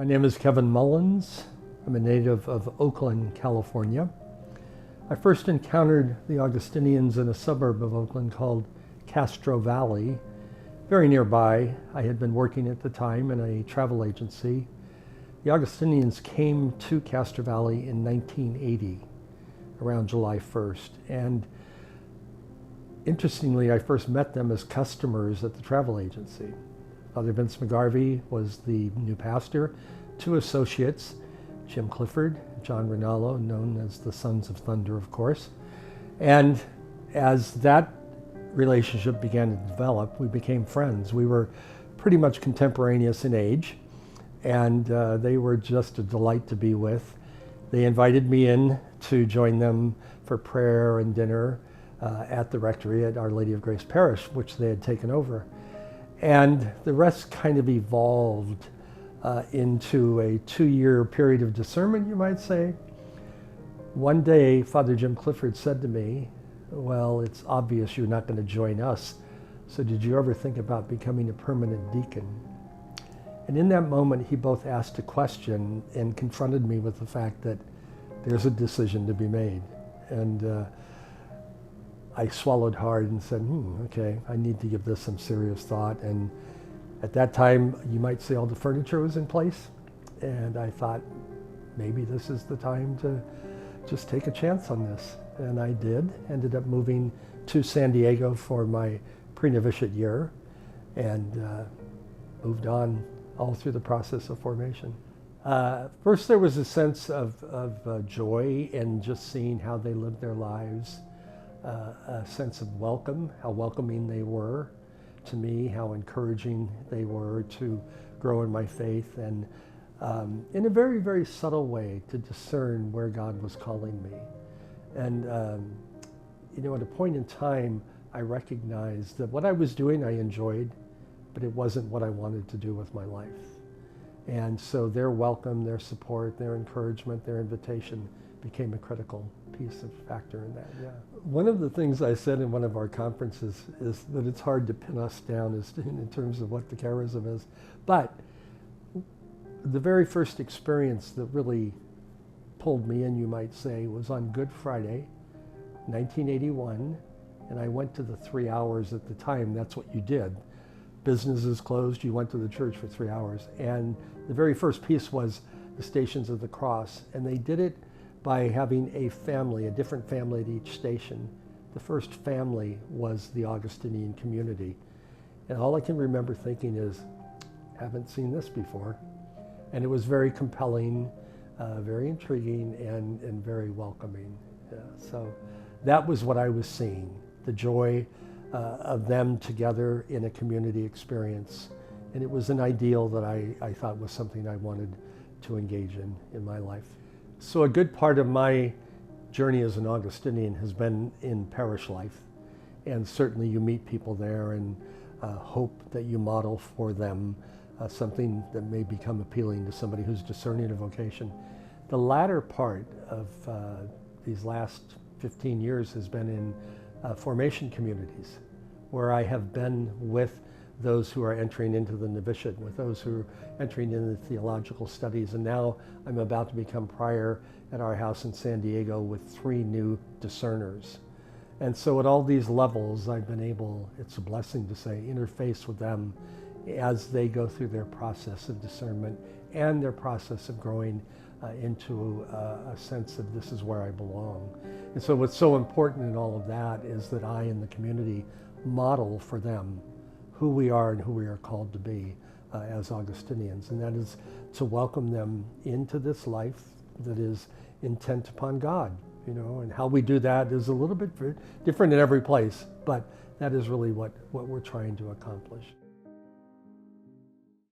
My name is Kevin Mullins. I'm a native of Oakland, California. I first encountered the Augustinians in a suburb of Oakland called Castro Valley. Very nearby, I had been working at the time in a travel agency. The Augustinians came to Castro Valley in 1980, around July 1st. And interestingly, I first met them as customers at the travel agency. Father Vince McGarvey was the new pastor. Two associates, Jim Clifford, John Rinaldo, known as the Sons of Thunder, of course. And as that relationship began to develop, we became friends. We were pretty much contemporaneous in age, and they were just a delight to be with. They invited me in to join them for prayer and dinner at the rectory at Our Lady of Grace Parish, which they had taken over. And the rest kind of evolved into a 2-year period of discernment, you might say. One day, Father Jim Clifford said to me, "Well, it's obvious you're not going to join us, so did you ever think about becoming a permanent deacon?" And in that moment, he both asked a question and confronted me with the fact that there's a decision to be made. And I swallowed hard and said, okay, I need to give this some serious thought. And at that time, you might say all the furniture was in place. And I thought, maybe this is the time to just take a chance on this. And I did. Ended up moving to San Diego for my pre-novitiate year and moved on all through the process of formation. First, there was a sense of joy in just seeing how they lived their lives. A sense of welcome, how welcoming they were to me, how encouraging they were to grow in my faith, and in a very, very subtle way to discern where God was calling me. And at a point in time, I recognized that what I was doing I enjoyed, but it wasn't what I wanted to do with my life. And so their welcome, their support, their encouragement, their invitation became a critical piece of factor in that, yeah. One of the things I said in one of our conferences is that it's hard to pin us down in terms of what the charism is. But the very first experience that really pulled me in, you might say, was on Good Friday, 1981. And I went to the 3 hours at the time. That's what you did. Businesses closed, you went to the church for 3 hours. And the very first piece was the Stations of the Cross. And they did it by having a family, a different family at each station. The first family was the Augustinian community. And all I can remember thinking is, haven't seen this before. And it was very compelling, very intriguing, and very welcoming. So that was what I was seeing, the joy of them together in a community experience. And it was an ideal that I thought was something I wanted to engage in my life. So a good part of my journey as an Augustinian has been in parish life. And certainly you meet people there and hope that you model for them something that may become appealing to somebody who's discerning a vocation. The latter part of these last 15 years has been in formation communities, where I have been with those who are entering into the novitiate, with those who are entering into the theological studies. And now I'm about to become prior at our house in San Diego with 3 new discerners. And so at all these levels, I've been able, it's a blessing to say, interface with them as they go through their process of discernment and their process of growing into a sense of this is where I belong. And so what's so important in all of that is that I and the community model for them who we are and who we are called to be as Augustinians. And that is to welcome them into this life that is intent upon God, and how we do that is a little bit different in every place, but that is really what we're trying to accomplish.